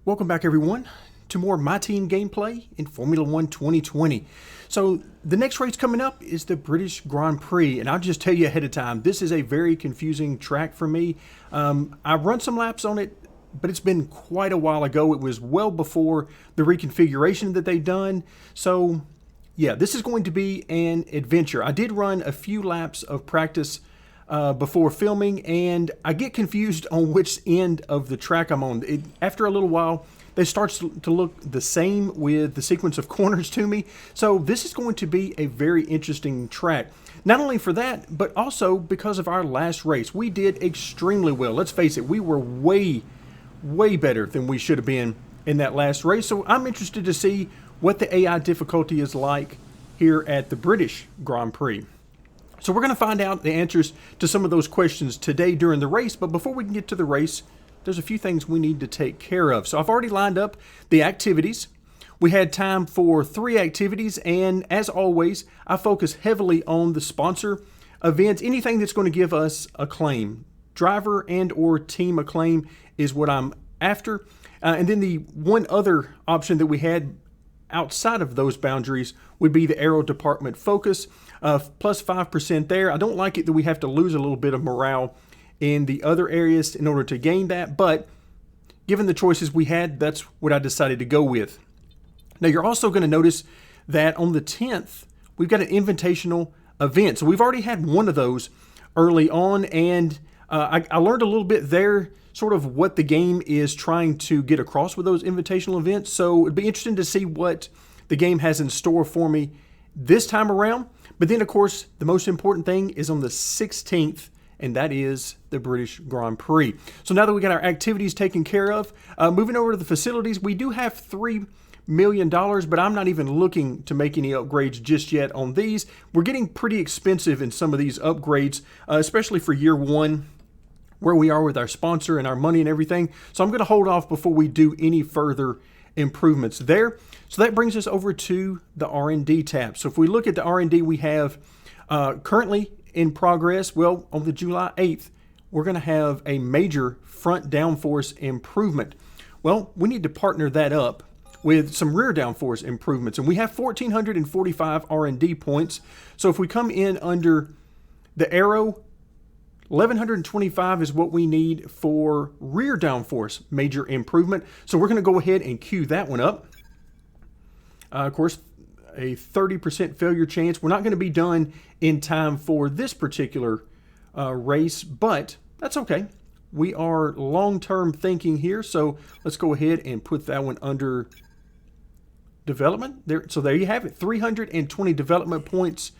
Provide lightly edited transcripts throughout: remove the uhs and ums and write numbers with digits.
Welcome back everyone to more My Team gameplay in Formula 1 2020. So the next race coming up is the British Grand Prix, and I'll just tell you ahead of time, this is a very confusing track for me. I've run some laps on it, but it's been quite a while ago. It was well before the reconfiguration that they've done. So yeah, this is going to be an adventure. I did run a few laps of practice before filming, and I get confused on which end of the track I'm on. After a little while, it starts to look the same with the sequence of corners to me. So this is going to be a very interesting track. Not only for that, but also because of our last race. We did extremely well. Let's face it, we were way better than we should have been in that last race. So I'm interested to see what the AI difficulty is like here at the British Grand Prix. So we're going to find out the answers to some of those questions today during the race, but before we can get to the race, there's a few things we need to take care of. So I've already lined up the activities. We had time for 3 activities, and as always, I focus heavily on the sponsor events, anything that's going to give us acclaim. Driver and or team acclaim is what I'm after. And then the one other option that we had outside of those boundaries would be the aero department focus, plus 5% there. I don't like it that we have to lose a little bit of morale in the other areas in order to gain that, but given the choices we had, that's what I decided to go with. Now you're also going to notice that on the 10th, we've got an invitational event. So we've already had one of those early on, and I learned a little bit there, sort of what the game is trying to get across with those invitational events. So it'd be interesting to see what the game has in store for me this time around. But then, of course, the most important thing is on the 16th, and that is the British Grand Prix. So now that we got our activities taken care of, moving over to the facilities, we do have $3 million, but I'm not even looking to make any upgrades just yet on these. We're getting pretty expensive in some of these upgrades, especially for year one, where we are with our sponsor and our money and everything. So I'm going to hold off before we do any further improvements there. So that brings us over to the R&D tab. So if we look at the R&D we have currently in progress, well, on the July 8th, we're going to have a major front downforce improvement. Well, we need to partner that up with some rear downforce improvements, and we have 1,445 R&D points. So if we come in under the aero, 1,125 is what we need for rear downforce major improvement. So we're going to go ahead and queue that one up. Of course, a 30% failure chance. We're not going to be done in time for this particular race, but that's okay. We are long-term thinking here, so let's go ahead and put that one under development. So there you have it, 320 development points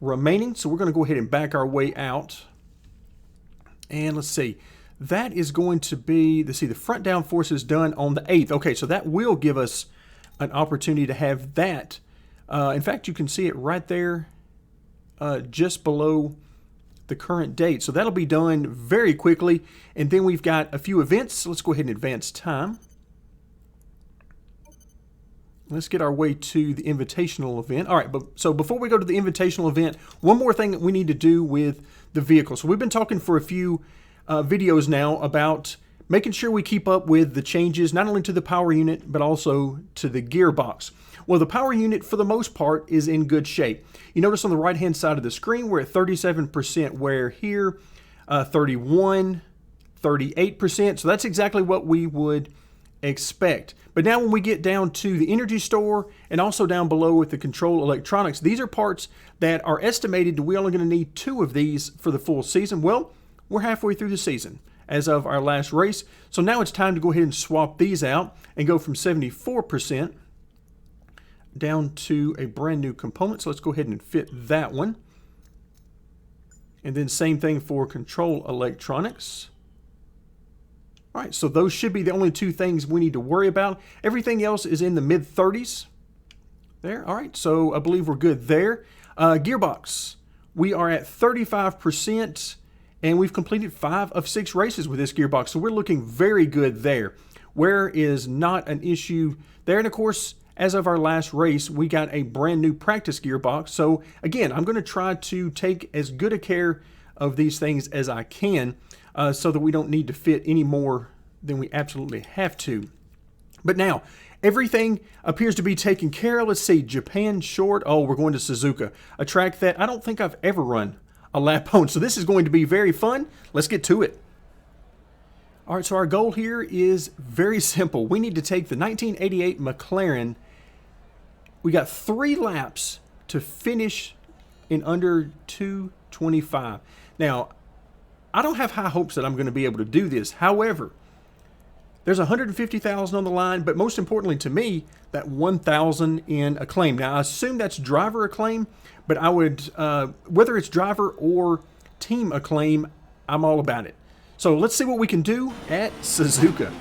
remaining. So we're going to go ahead and back our way out. And let's see, that is going to be, let's see, the front downforce is done on the 8th. Okay, so that will give us an opportunity to have that. In fact, you can see it right there just below the current date. So that'll be done very quickly. And then we've got a few events. So let's go ahead and advance time. Let's get our way to the invitational event. All right, so before we go to the invitational event, one more thing that we need to do with the vehicle. So we've been talking for a few videos now about making sure we keep up with the changes, not only to the power unit, but also to the gearbox. Well, the power unit, for the most part, is in good shape. You notice on the right-hand side of the screen, we're at 37% wear here, 31, 38%. So that's exactly what we would expect. But now when we get down to the energy store and also down below with the control electronics, these are parts that are estimated that we're only going to need 2 of these for the full season. Well, we're halfway through the season as of our last race. So now it's time to go ahead and swap these out and go from 74% down to a brand new component. So let's go ahead and fit that one. And then same thing for control electronics. All right, so those should be the only 2 things we need to worry about. Everything else is in the mid-30s there. All right, so I believe we're good there. Gearbox, we are at 35%, and we've completed 5 of 6 races with this gearbox, so we're looking very good there. Wear is not an issue there, and of course, as of our last race, we got a brand new practice gearbox. So again, I'm going to try to take as good a care of these things as I can, so that we don't need to fit any more than we absolutely have to. But now, everything appears to be taken care of. Let's see, Japan short. Oh, we're going to Suzuka, a track that I don't think I've ever run a lap on. So this is going to be very fun. Let's get to it. All right, so our goal here is very simple. We need to take the 1988 McLaren. We got 3 laps to finish in under 2:25. Now, I don't have high hopes that I'm going to be able to do this. However, there's 150,000 on the line, but most importantly to me, that 1,000 in acclaim. Now, I assume that's driver acclaim, but I would, whether it's driver or team acclaim, I'm all about it. So let's see what we can do at Suzuka.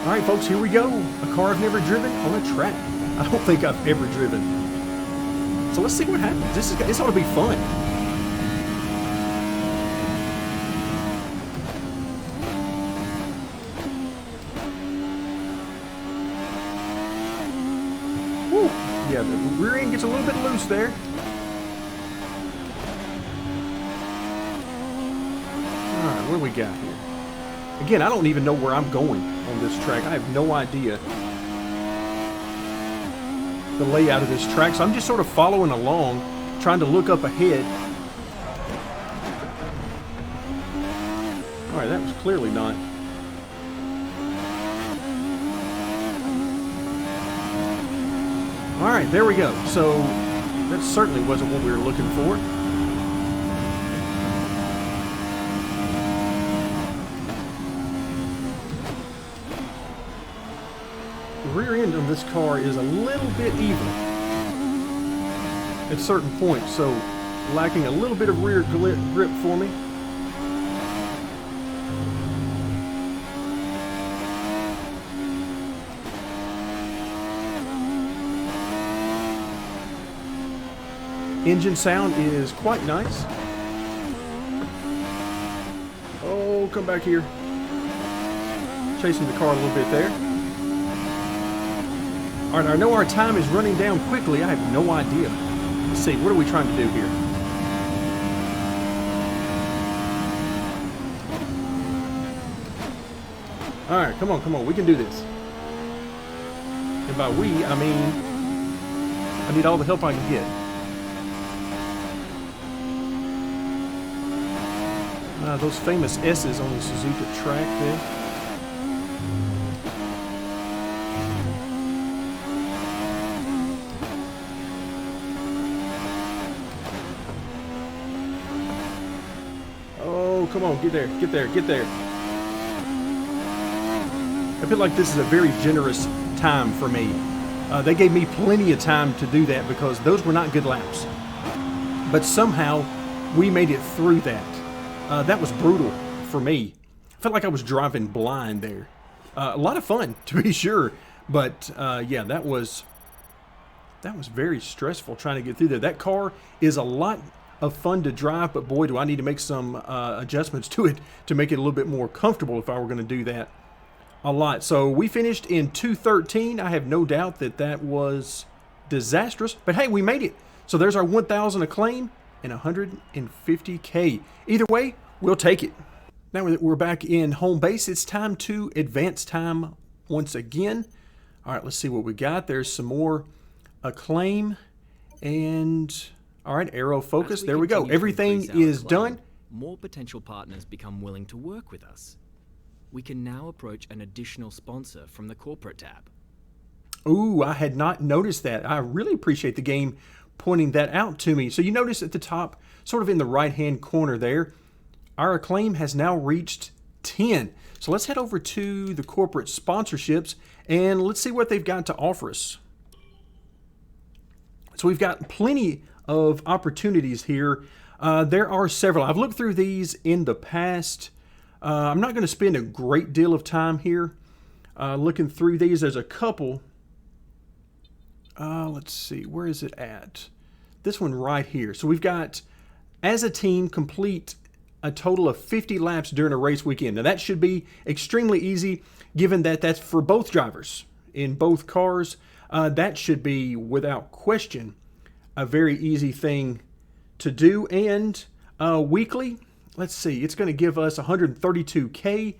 All right, folks, here we go. A car I've never driven on a track I don't think I've ever driven. So let's see what happens. This ought to be fun. Woo. Yeah, the rear end gets a little bit loose there. Alright, what do we got here? Again, I don't even know where I'm going on this track. I have no idea the layout of this track, so I'm just sort of following along, trying to look up ahead. Alright, that was clearly not. Alright, there we go. So, that certainly wasn't what we were looking for. The rear end of this car is a little bit even at certain points, so lacking a little bit of rear grip for me. Engine sound is quite nice. Oh, come back here. Chasing the car a little bit there. All right, I know our time is running down quickly. I have no idea. Let's see, what are we trying to do here? All right, come on. We can do this. And by we, I mean, I need all the help I can get. Those famous S's on the Suzuka track there. Oh, come on, get there. I feel like this is a very generous time for me. They gave me plenty of time to do that because those were not good laps. But somehow, we made it through that. That was brutal for me. I felt like I was driving blind there. A lot of fun, to be sure. But, yeah, that was very stressful trying to get through there. That car is a lot of fun to drive, but boy, do I need to make some adjustments to it to make it a little bit more comfortable if I were going to do that a lot. So we finished in 2:13. I have no doubt that that was disastrous. But, hey, we made it. So there's our 1,000 acclaim and 150K. Either way, we'll take it. Now that we're back in home base, it's time to advance time once again. All right, let's see what we got. There's some more acclaim and all right, aero focus. There we go. Everything is done. More potential partners become willing to work with us. We can now approach an additional sponsor from the corporate tab. Ooh, I had not noticed that. I really appreciate the game pointing that out to me. So you notice at the top, sort of in the right-hand corner there, our acclaim has now reached 10. So let's head over to the corporate sponsorships and let's see what they've got to offer us. So we've got plenty of opportunities here. There are several. I've looked through these in the past. I'm not going to spend a great deal of time here looking through these. There's a couple. Let's see, where is it at? This one right here. So we've got, as a team, complete a total of 50 laps during a race weekend. Now that should be extremely easy, given that that's for both drivers in both cars. That should be, without question, a very easy thing to do. And weekly, let's see, it's going to give us 132K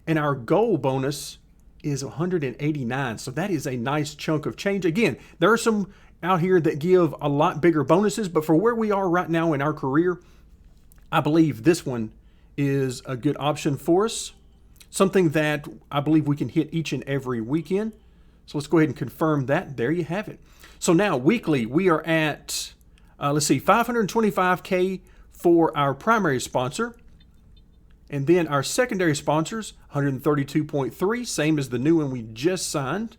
And our goal bonus is 189. So that is a nice chunk of change. Again, there are some out here that give a lot bigger bonuses, but for where we are right now in our career, I believe this one is a good option for us. Something that I believe we can hit each and every weekend. So let's go ahead and confirm that. There you have it. So now weekly, we are at, let's see, 525K for our primary sponsor. And then our secondary sponsors, 132.3, same as the new one we just signed.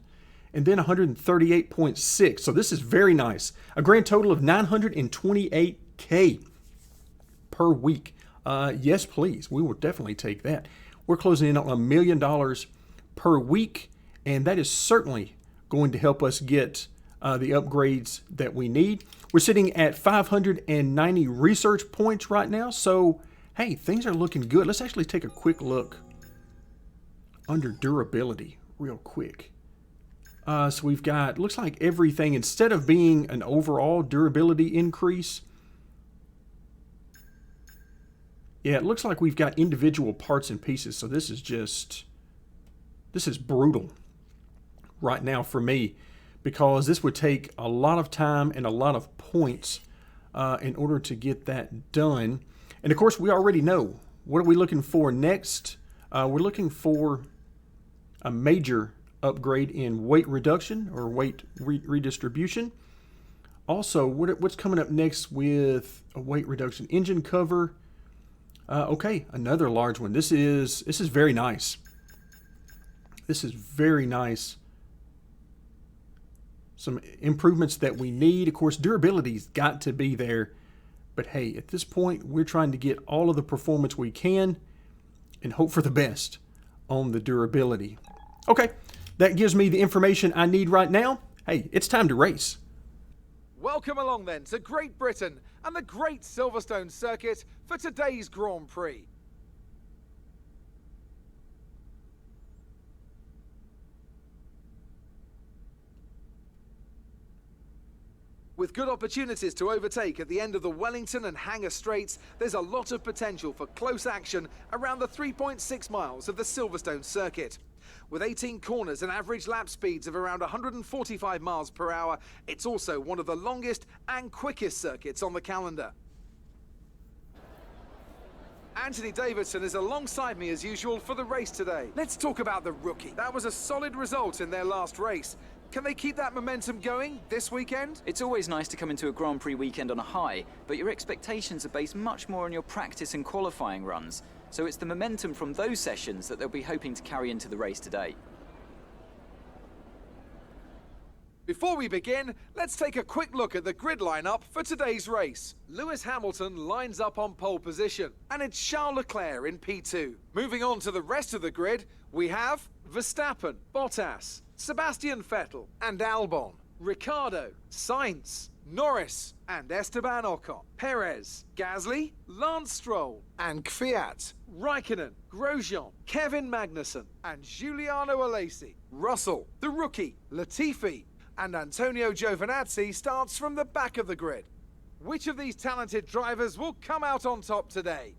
And then 138.6. So this is very nice. A grand total of 928K per week. Yes, please. We will definitely take that. We're closing in on $1 million per week, and that is certainly going to help us get the upgrades that we need. We're sitting at 590 research points right now, so hey, things are looking good. Let's actually take a quick look under durability real quick. So we've got, looks like everything, instead of being an overall durability increase, yeah, it looks like we've got individual parts and pieces. So this is brutal right now for me, because this would take a lot of time and a lot of points in order to get that done. And of course, we already know, what are we looking for next? We're looking for a major upgrade in weight reduction or weight redistribution. Also, what's coming up next with a weight reduction? Engine cover. Okay, another large one. This is very nice. This is very nice. Some improvements that we need. Of course, durability's got to be there. But hey, at this point, we're trying to get all of the performance we can and hope for the best on the durability. Okay, that gives me the information I need right now. Hey, it's time to race. Welcome along then to Great Britain and the Great Silverstone Circuit for today's Grand Prix. With good opportunities to overtake at the end of the Wellington and Hangar Straights, there's a lot of potential for close action around the 3.6 miles of the Silverstone Circuit. With 18 corners and average lap speeds of around 145 miles per hour, it's also one of the longest and quickest circuits on the calendar. Anthony Davidson is alongside me as usual for the race today. Let's talk about the rookie. That was a solid result in their last race. Can they keep that momentum going this weekend? It's always nice to come into a Grand Prix weekend on a high, but your expectations are based much more on your practice and qualifying runs. So it's the momentum from those sessions that they'll be hoping to carry into the race today. Before we begin, let's take a quick look at the grid lineup for today's race. Lewis Hamilton lines up on pole position, and it's Charles Leclerc in P2. Moving on to the rest of the grid, we have Verstappen, Bottas, Sebastian Vettel and Albon, Ricciardo, Sainz, Norris and Esteban Ocon, Perez, Gasly, Lance Stroll and Kvyat, Raikkonen, Grosjean, Kevin Magnussen and Giuliano Alesi, Russell, the rookie, Latifi and Antonio Giovinazzi starts from the back of the grid. Which of these talented drivers will come out on top today?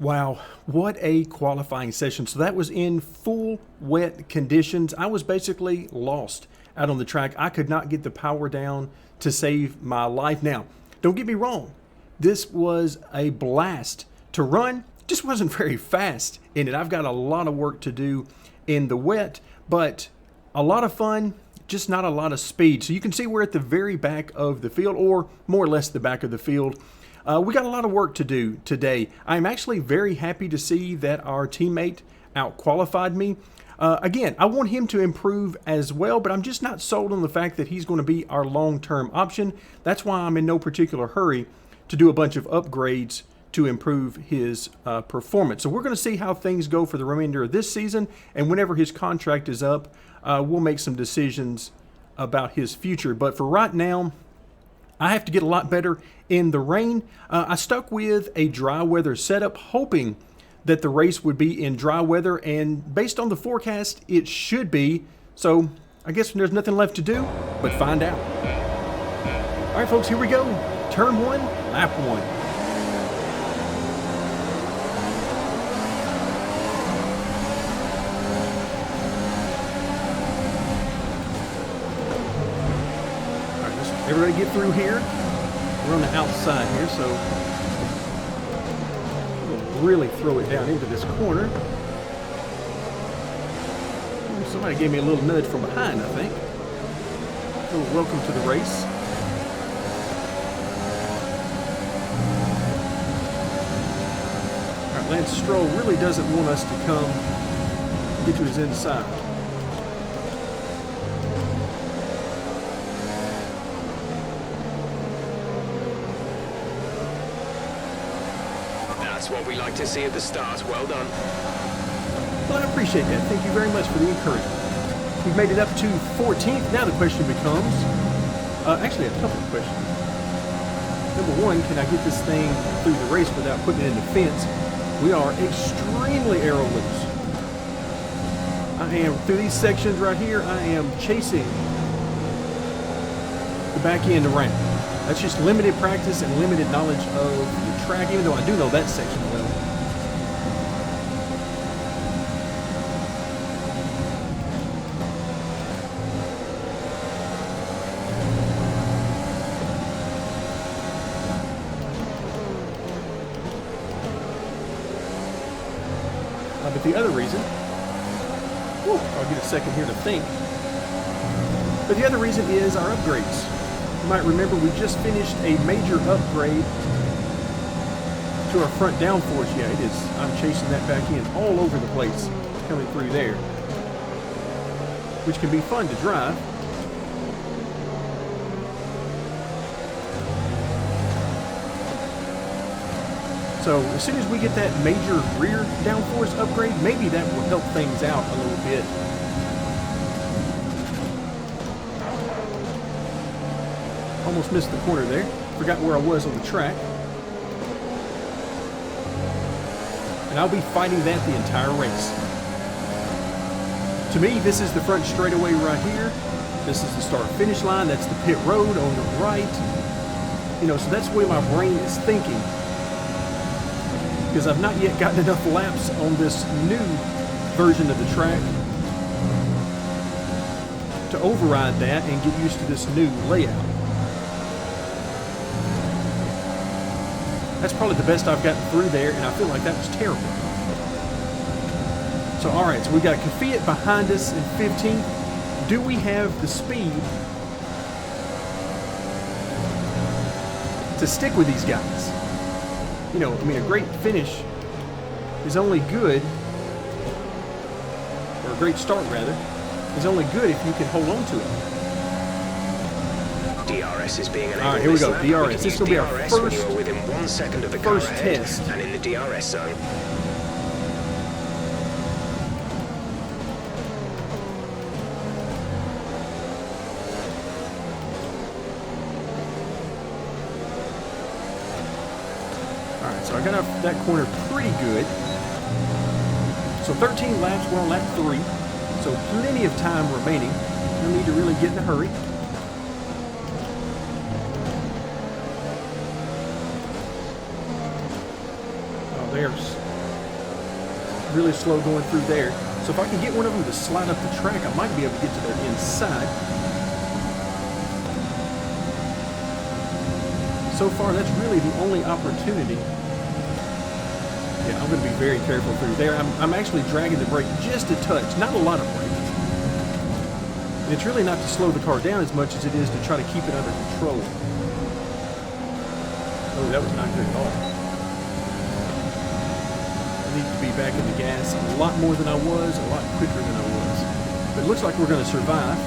Wow, what a qualifying session. So that was in full wet conditions. I was basically lost out on the track. I could not get the power down to save my life. Now, don't get me wrong. This was a blast to run. Just wasn't very fast in it. I've got a lot of work to do in the wet, but a lot of fun, just not a lot of speed. So you can see we're at the very back of the field, or more or less the back of the field. We got a lot of work to do today. I'm actually very happy to see that our teammate out-qualified me. Again, I want him to improve as well, but I'm just not sold on the fact that he's going to be our long-term option. That's why I'm in no particular hurry to do a bunch of upgrades to improve his performance. So we're going to see how things go for the remainder of this season, and whenever his contract is up, we'll make some decisions about his future. But for right now, I have to get a lot better in the rain. I stuck with a dry weather setup, hoping that the race would be in dry weather, and based on the forecast, it should be. So I guess there's nothing left to do but find out. All right, folks, here we go. Turn 1, lap 1. We're going to get through here. We're on the outside here, so we'll really throw it down into this corner. Somebody gave me a little nudge from behind, I think. A little welcome to the race. All right, Lance Stroll really doesn't want us to come get to his inside. That's what we like to see at the start. Well done. Well, I appreciate that. Thank you very much for the encouragement. We've made it up to 14th. Now the question becomes, actually a couple of questions. Number one, can I get this thing through the race without putting it in the fence? We are extremely arrow loose. I am, through these sections right here, I am chasing the back end around. That's just limited practice and limited knowledge of the track, even though I do know that section well. But the other reason, I'll get a second here to think. But the other reason is our upgrades. You might remember we just finished a major upgrade to our front downforce. Yeah, it is. I'm chasing that back in all over the place coming through there, which can be fun to drive. So as soon as we get that major rear downforce upgrade, maybe that will help things out a little bit. Almost missed the corner there. Forgot where I was on the track. And I'll be fighting that the entire race. To me, this is the front straightaway right here. This is the start-finish line. That's the pit road on the right. You know, so that's the way my brain is thinking. Because I've not yet gotten enough laps on this new version of the track to override that and get used to this new layout. That's probably the best I've gotten through there, and I feel like that was terrible. So, all right, so we've got Kvyat behind us in 15th. Do we have the speed to stick with these guys? You know, I mean, a great finish is only good, or a great start, rather, is only good if you can hold on to it. DRS is being enabled. All right, here we go. lap. DRS. This is going to be our DRS when first, you are within 1 second of the first car ahead test. and in the DRS zone. So I got up that corner pretty good. So 13 laps, we're on lap 3. So plenty of time remaining. No need to really get in a hurry. Oh, there's really slow going through there. So if I can get one of them to slide up the track, I might be able to get to their inside. So far, that's really the only opportunity. Yeah, I'm going to be very careful through there. I'm actually dragging the brake just a touch, not a lot of brake. And it's really not to slow the car down as much as it is to try to keep it under control. Oh, that was not good at all. I need to be back in the gas a lot more than I was, a lot quicker than I was. But it looks like we're going to survive.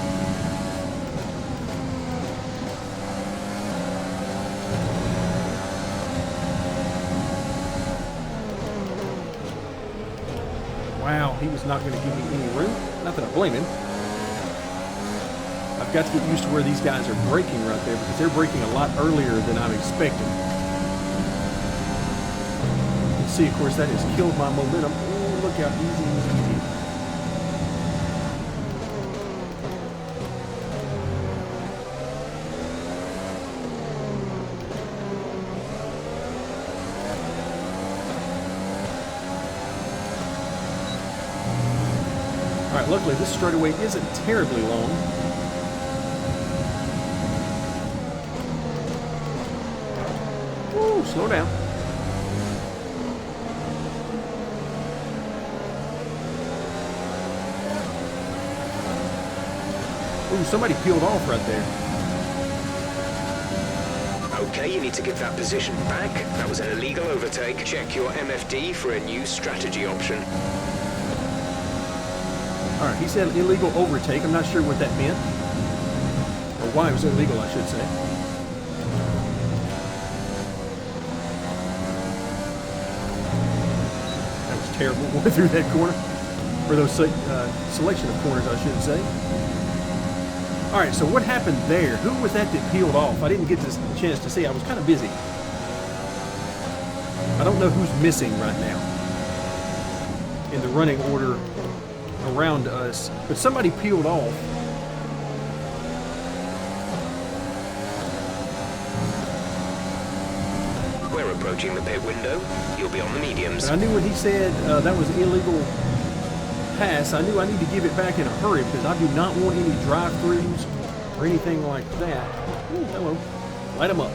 Wow, he was not going to give me any room. Not that I blame him. I've got to get used to where these guys are braking right there because they're braking a lot earlier than I'm expecting. You can see, of course, that has killed my momentum. Oh, look how easy it is. All right, luckily this straightaway isn't terribly long. slow down. Ooh, somebody peeled off right there. Okay, you need to give that position back. That was an illegal overtake. Check your MFD for a new strategy option. All right, he said illegal overtake. I'm not sure what that meant. Or why it was illegal, I should say. That was terrible, going through that corner. Or those selection of corners, I should say. All right, so what happened there? Who was that peeled off? I didn't get this chance to see. I was kind of busy. I don't know who's missing right now in the running order around us, but somebody peeled off. We're approaching the pit window. You'll be on the mediums. But I knew when he said that was illegal pass, I knew I need to give it back in a hurry because I do not want any drive-throughs or anything like that. Ooh, hello. Light them up.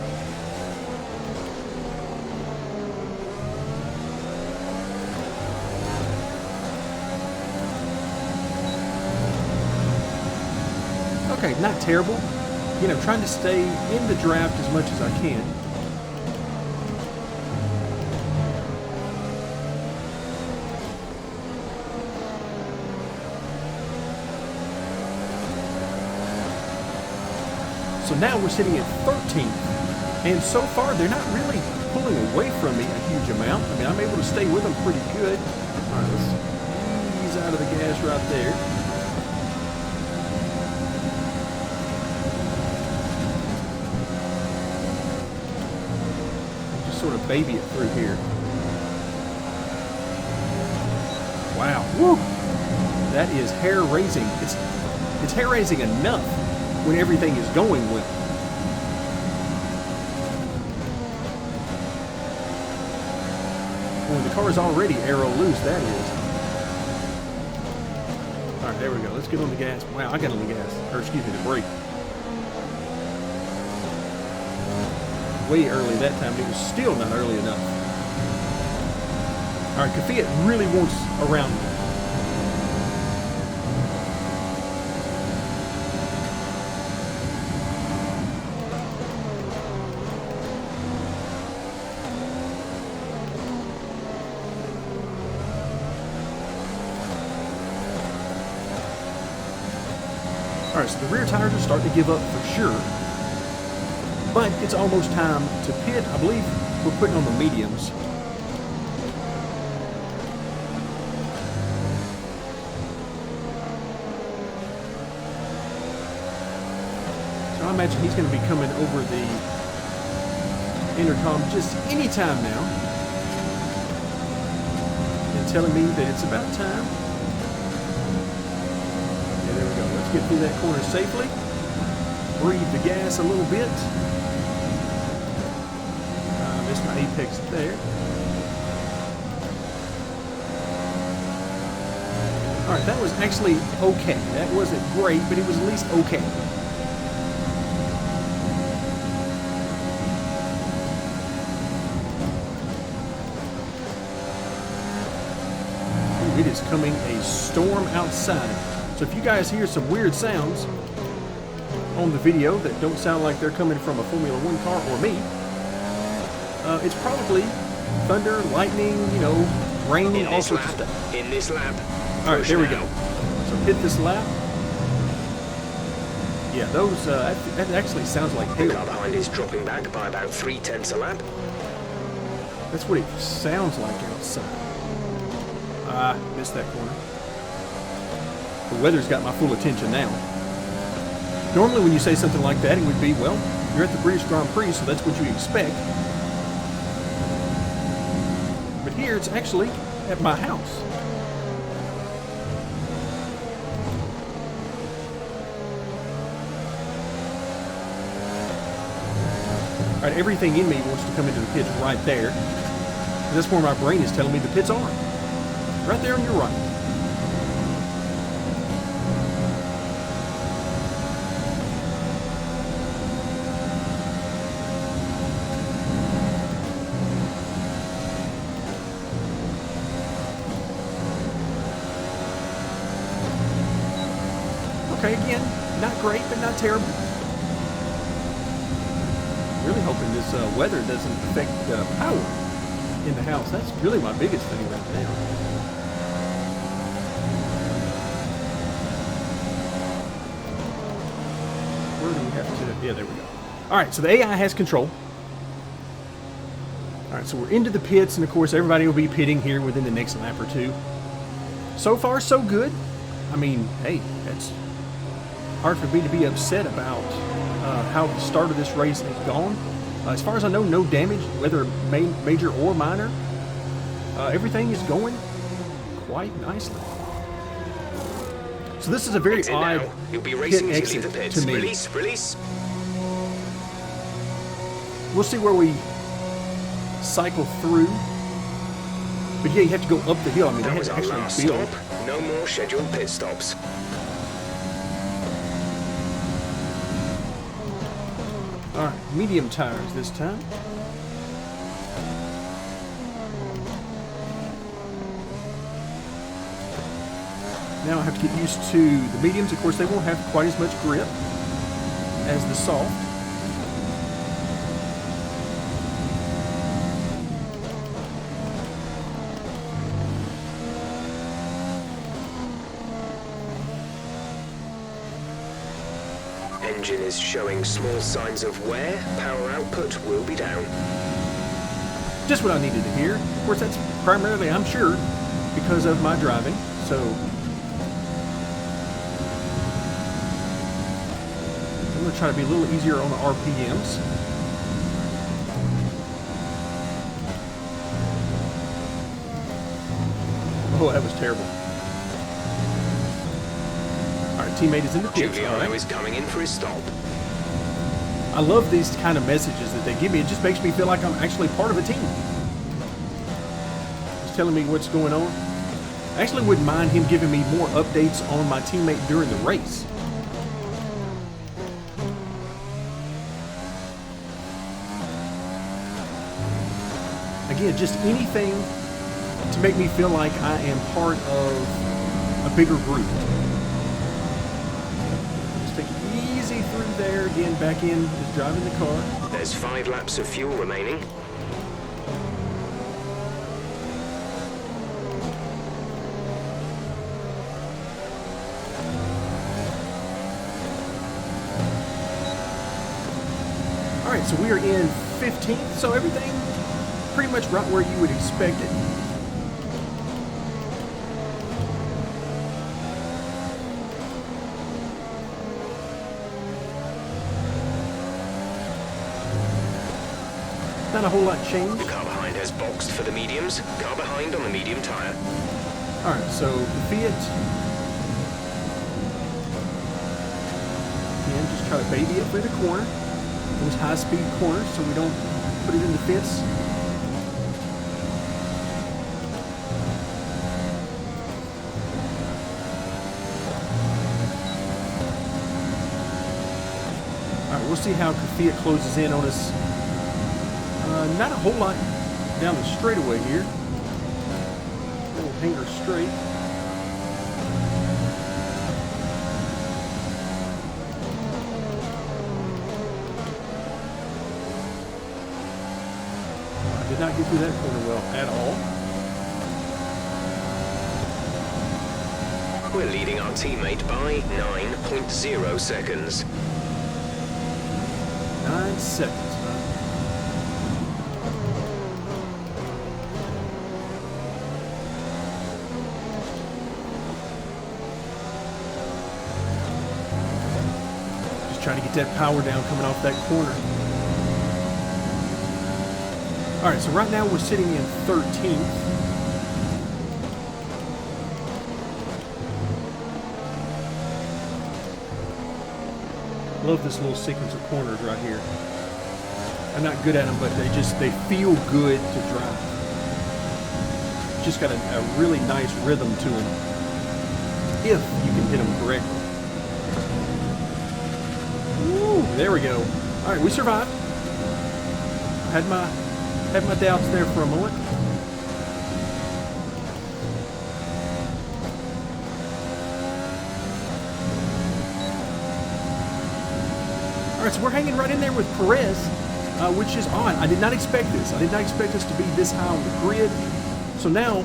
Okay, not terrible. You know, trying to stay in the draft as much as I can. So now we're sitting at 13th, and so far they're not really pulling away from me a huge amount. I mean, I'm able to stay with them pretty good. All right, let's ease out of the gas right there. Just sort of baby it through here. Wow, woo! That is hair-raising. It's hair-raising enough when everything is going well. When the car is already arrow loose, that is. All right, there we go. Let's get on the gas. Wow, I got on the gas. Or excuse me, the brake. Way early that time, but it was still not early enough. All right, Kaffiat really wants around me. All right, so the rear tires are starting to give up for sure, but it's almost time to pit. I believe we're putting on the mediums. So I imagine he's going to be coming over the intercom just any time now and telling me that it's about time. There we go. Let's get through that corner safely. Breathe the gas a little bit. Missed my apex there. All right, that was actually okay. That wasn't great, but it was at least okay. Ooh, it is coming a storm outside. So if you guys hear some weird sounds on the video that don't sound like they're coming from a Formula One car or me, it's probably thunder, lightning, you know, rain, all sorts of stuff. In this lap. All right, there we go. So hit this lap. Yeah, those, that actually sounds like The hail. car behind is dropping back by about 3/10 a lap. That's what it sounds like outside. Ah, missed that corner. The weather's got my full attention now. Normally when you say something like that, it would be, well, you're at the British Grand Prix, so that's what you expect. But here, it's actually at my house. All right, everything in me wants to come into the pits right there. That's where my brain is telling me the pits are. Right there on your right. Okay, again, not great, but not terrible. Really hoping this weather doesn't affect power in the house. That's really my biggest thing right now. Where do we have to? Yeah, there we go. All right, so the AI has control. All right, so we're into the pits, and of course, everybody will be pitting here within the next lap or two. So far, so good. I mean, hey, that's hard for me to be upset about how the start of this race has gone. As far as I know, no damage, whether major or minor. Everything is going quite nicely. So this is a very odd You'll be racing pit to leave the exit pits. to me. Release. We'll see where we cycle through. But yeah, you have to go up the hill. I mean, they That have was to our last actually build. stop. No more scheduled pit stops. All right, medium tires this time. Now I have to get used to the mediums. Of course, they won't have quite as much grip as the soft. Engine is showing small signs of wear. Power output will be down. Just what I needed to hear. Of course, that's primarily, I'm sure, because of my driving. So I'm going to try to be a little easier on the RPMs. Oh, that was terrible. All right, teammate is in the pits. All Giuliano right. is coming in for his stop. I love these kind of messages that they give me. It just makes me feel like I'm actually part of a team. It's telling me what's going on. I actually wouldn't mind him giving me more updates on my teammate during the race. Again, just anything to make me feel like I am part of a bigger group. Just take it easy through there. Again, back in, just driving the car. There's 5 laps of fuel remaining. All right, so we are in 15th, so everything pretty much right where you would expect it. Not a whole lot changed. The car behind has boxed for the mediums. Car behind on the medium tire. All right, so the Fiat. Again, just try to baby it through the corner. Those high-speed corners, so we don't put it in the fits. All right, we'll see how Fiat closes in on us. Not a whole lot down the straightaway here. Little hanger straight. I did not get through that corner well at all. We're leading our teammate by 9.0 seconds. 9 seconds. Trying to get that power down coming off that corner. All right, so right now we're sitting in 13th. Love this little sequence of corners right here. I'm not good at them, but they feel good to drive. Just got a really nice rhythm to them if you can hit them correctly. Woo, there we go. All right, we survived. Had my doubts there for a moment. right, so we're hanging right in there with Perez, which is odd. I did not expect this. I did not expect us to be this high on the grid. So now,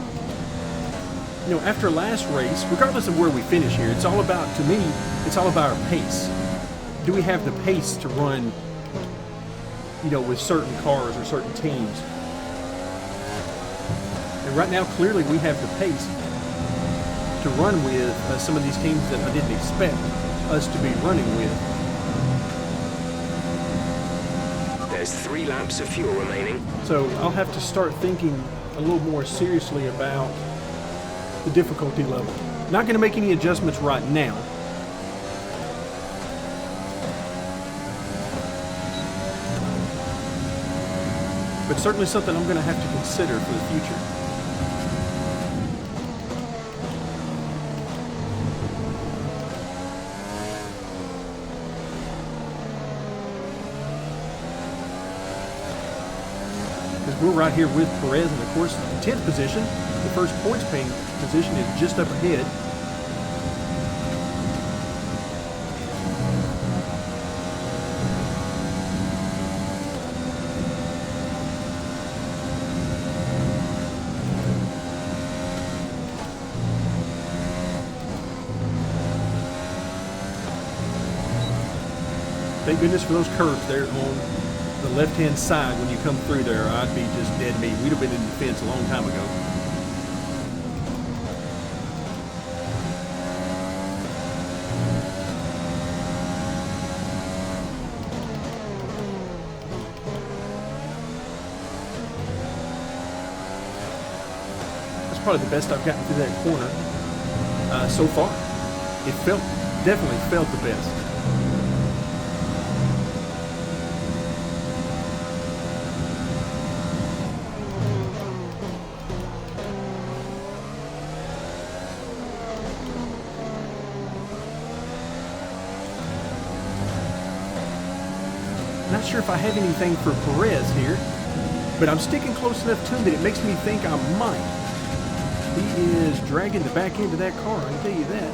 you know, after last race, regardless of where we finish here, it's all about, to me, it's all about our pace. Do we have the pace to run, you know, with certain cars or certain teams? And right now, clearly, we have the pace to run with some of these teams that I didn't expect us to be running with. There's 3 laps of fuel remaining. So I'll have to start thinking a little more seriously about the difficulty level. Not going to make any adjustments right now. But certainly something I'm going to have to consider for the future. Because we're right here with Perez, and of course, the 10th position, the first points paying position, is just up ahead. Thank goodness for those curves there on the left-hand side. When you come through there, I'd be just dead meat. We'd have been in the fence a long time ago. That's probably the best I've gotten through that corner so far. It definitely felt the best. Not sure if I have anything for Perez here, but I'm sticking close enough to him that it makes me think I might. He is dragging the back end of that car, I can tell you that.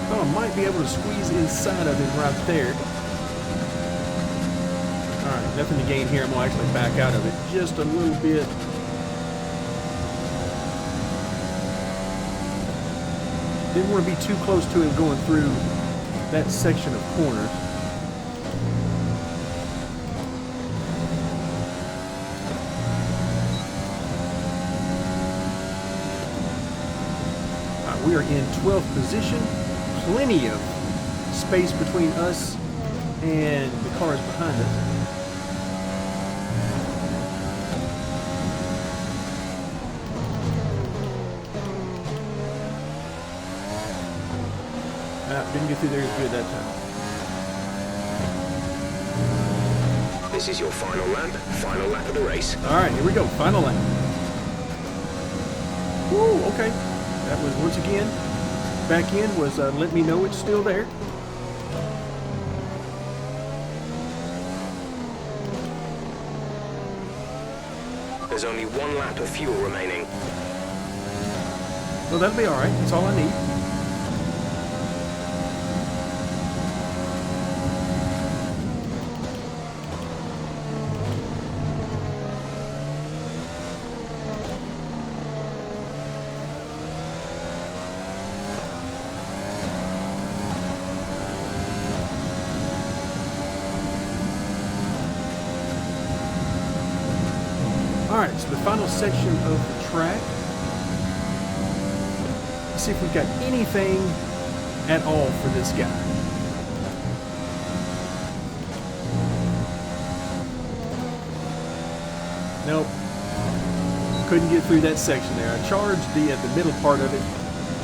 Thought I might be able to squeeze inside of him right there. Alright, nothing to gain here. I'm going to actually back out of it just a little bit. Didn't want to be too close to him going through that section of corners. We are in 12th position. Plenty of space between us and the cars behind us. Didn't get through there as good that time. This is your final lap of the race. All right, here we go, final lap. Woo, okay. That was, once again, back in was letting me know it's still there. There's only 1 lap of fuel remaining. Well, that'll be all right. That's all I need. Alright, so the final section of the track. Let's see if we've got anything at all for this guy. Nope. Couldn't get through that section there. I charged the middle part of it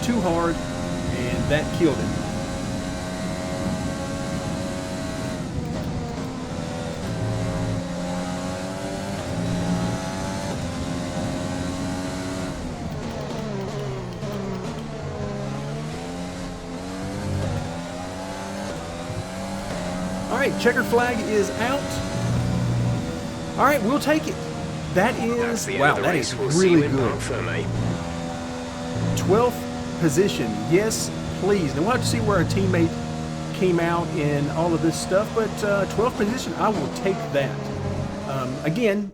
too hard, and that killed it. All right, checkered flag is out. All right, we'll take it. That That's is, the end wow, of the that race. is We'll see you really in good. Parc Fermé. 12th position, yes, please. Now we'll have to see where our teammate came out in all of this stuff, but 12th position, I will take that. Again,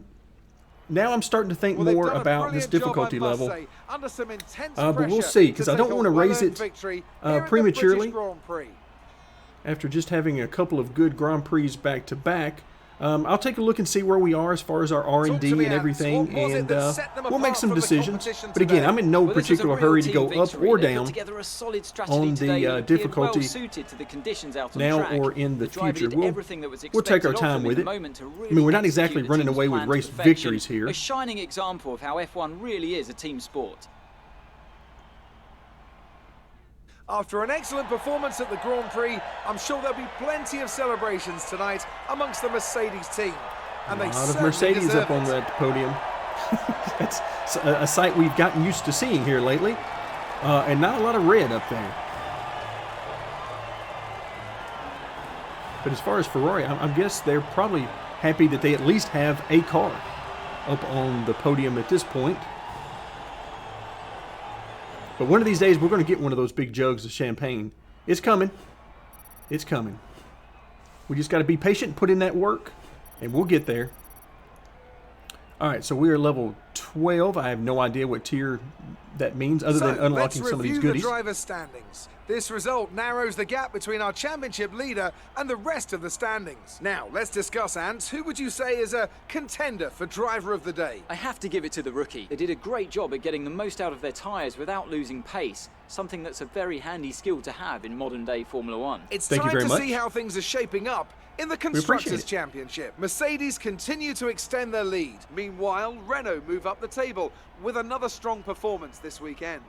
now I'm starting to think Well, they've more done a about this brilliant job, difficulty I must level. say, under some intense But we'll pressure see, because I to don't take want a to raise well-earned it victory here at the prematurely. British Grand Prix. After just having a couple of good Grand Prix back to back. I'll take a look and see where we are as far as our Talk R&D to me, and Ants. everything, What was it and that set them we'll make apart some from the decisions. competition But again, today? I'm in no Well, this was a particular real hurry to team go up victory. or They put down together a solid strategy on today the that appeared difficulty well suited to the conditions out on now track. or in the driver future. did everything that was We'll take our expected of time them with in it. the moment to really I mean, we're not execute exactly the running team's away with plan to race perfection. victories here. A shining example of how F1 really is a team sport. After an excellent performance at the Grand Prix, I'm sure there'll be plenty of celebrations tonight amongst the Mercedes team. And A they lot of certainly Mercedes deserve up on it. that podium. That's a sight we've gotten used to seeing here lately. And not a lot of red up there. But as far as Ferrari, I guess they're probably happy that they at least have a car up on the podium at this point. But one of these days, we're going to get one of those big jugs of champagne. It's coming. It's coming. We just got to be patient, put in that work, and we'll get there. All right, so we are level 12. I have no idea what tier that means other than unlocking some of these goodies. Let's review the driver's standings. This result narrows the gap between our championship leader and the rest of the standings. Now, let's discuss, Ants. Who would you say is a contender for driver of the day? I have to give it to the rookie. They did a great job at getting the most out of their tyres without losing pace, something that's a very handy skill to have in modern-day Formula One. It's Thank you time very to much. see how things are shaping up in the appreciate Constructors' it. Championship. Mercedes continue to extend their lead. Meanwhile, Renault move up the table with another strong performance this weekend.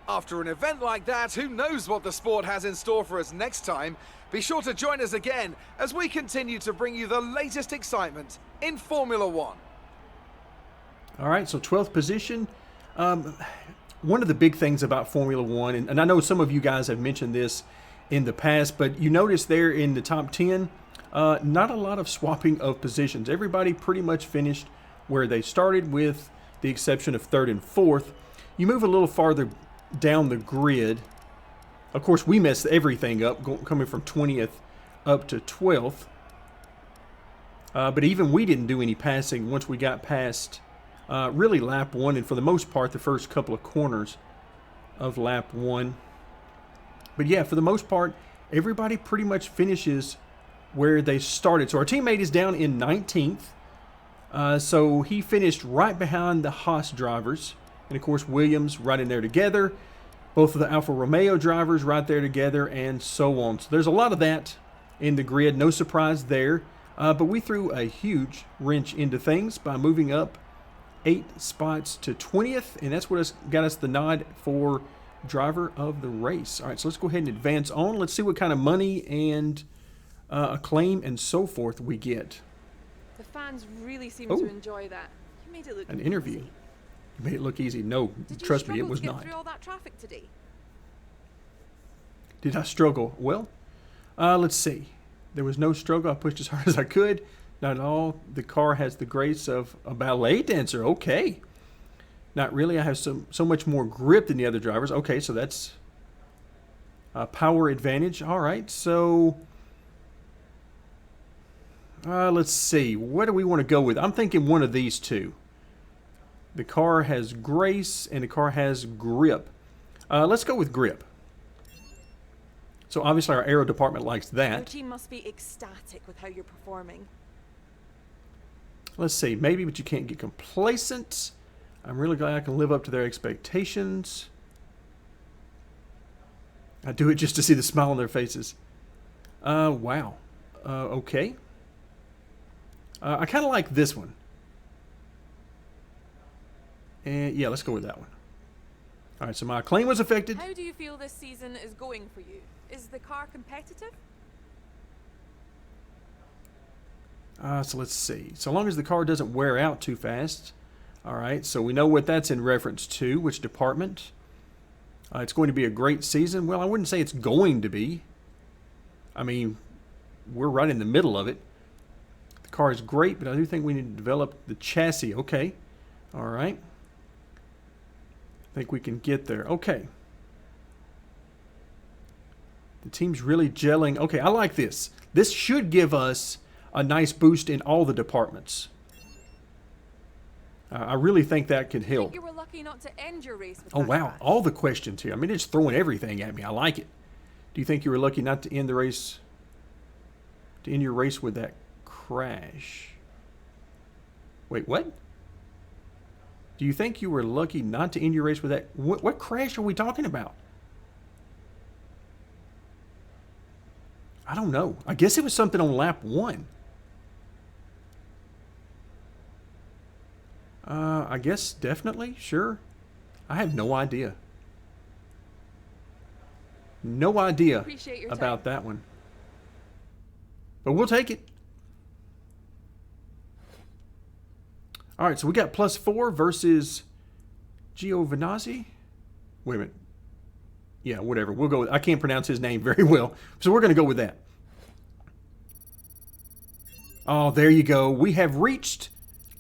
After an event like that, who knows what the sport has in store for us next time? Be sure to join us again as we continue to bring you the latest excitement in Formula One. All right, so 12th position. One of the big things about Formula One, and I know some of you guys have mentioned this in the past, but you notice there in the top 10, not a lot of swapping of positions. Everybody pretty much finished where they started with the exception of 3rd and 4th. You move a little farther down the grid. Of course, we messed everything up, coming from 20th up to 12th. But even we didn't do any passing once we got past really lap 1, and for the most part, the first couple of corners of lap 1. But yeah, for the most part, everybody pretty much finishes where they started. So our teammate is down in 19th. So he finished right behind the Haas drivers. And of course, Williams right in there together. Both of the Alfa Romeo drivers right there together, and so on. So there's a lot of that in the grid. No surprise there. But we threw a huge wrench into things by moving up 8 spots to 20th. And that's what got us the nod for driver of the race. All right, so let's go ahead and advance on. Let's see what kind of money and acclaim and so forth we get. The fans really seem Oh. to enjoy that. You made it look An interview. easy. You made it look easy. No, Did you trust me, it struggle was to get not. through all that traffic today? Did I struggle? Well, let's see. There was no struggle. I pushed as hard as I could. Not at all. The car has the grace of a ballet dancer. Okay. Not really. I have so much more grip than the other drivers. Okay, so that's a power advantage. All right, so let's see. What do we want to go with? I'm thinking one of these two. The car has grace and the car has grip. Let's go with grip. So obviously our aero department likes Your that. team must be ecstatic with how you're performing. Let's see. Maybe, but you can't get complacent. I'm really glad I can live up to their expectations. I do it just to see the smile on their faces. Wow. Okay. I kind of like this one. And yeah, let's go with that one. All right, so my claim was affected. How do you feel this season is going for you? Is the car competitive? So let's see. So long as the car doesn't wear out too fast. All right, so we know what that's in reference to, which department. It's going to be a great season. Well, I wouldn't say it's going to be. I mean, we're right in the middle of it. The Car is great, but I do think we need to develop the chassis. Okay. All right. I think we can get there. Okay. The team's really gelling. Okay, I like this. This should give us a nice boost in all the departments. I really think that could I help. think you were lucky not to end your race with Oh, that wow. crash. All the questions here. I mean, it's throwing everything at me. I like it. Do you think you were lucky not to end the race, to end your race with that crash? Wait, what? Do you think you were lucky not to end your race with that? What crash are we talking about? I don't know. I guess it was something on lap 1. I guess definitely, sure. I have no idea. No idea Appreciate your about time. that one. But we'll take it. All right, so we got +4 versus Giovinazzi. Wait a minute. Yeah, whatever. We'll go with, I can't pronounce his name very well, so we're going to go with that. Oh, there you go. We have reached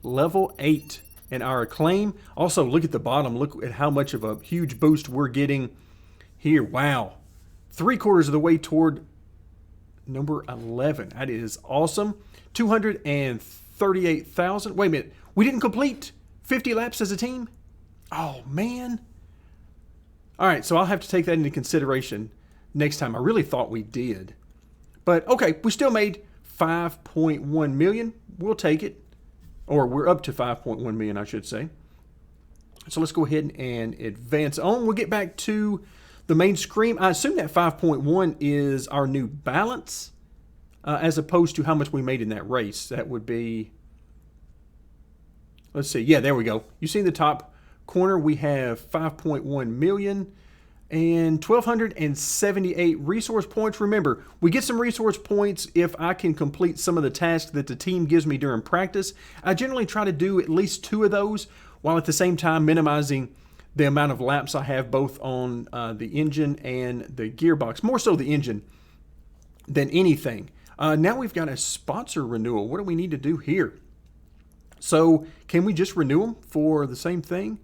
level 8 in our acclaim. Also, look at the bottom. Look at how much of a huge boost we're getting here. Wow. 3/4 of the way toward number 11. That is awesome. 238,000. Wait a minute. We didn't complete 50 laps as a team? Oh, man. All right, so I'll have to take that into consideration next time. I really thought we did. But, okay, we still made 5.1 million. We'll take it. Or we're up to 5.1 million, I should say. So let's go ahead and advance on. We'll get back to the main screen. I assume that 5.1 is our new balance, as opposed to how much we made in that race. That would be, let's see. Yeah, there we go. You see in the top corner, we have 5.1 million and 1,278 resource points. Remember, we get some resource points if I can complete some of the tasks that the team gives me during practice. I generally try to do at least 2 of those, while at the same time minimizing the amount of laps I have both on the engine and the gearbox. More so the engine than anything. Now we've got a sponsor renewal. What do we need to do here? So can we just renew them for the same thing?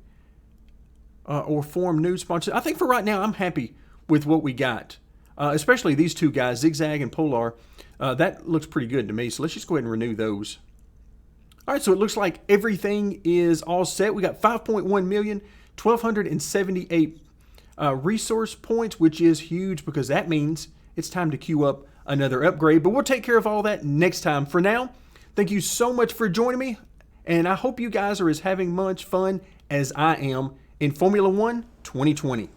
Or form new sponsors? I think for right now, I'm happy with what we got. Especially these 2 guys, Zigzag and Polar. That looks pretty good to me. So let's just go ahead and renew those. All right, so it looks like everything is all set. We got 5.1 million, 1,278 resource points, which is huge because that means it's time to queue up another upgrade. But we'll take care of all that next time. For now, thank you so much for joining me. And I hope you guys are as having much fun as I am in Formula 1 2020.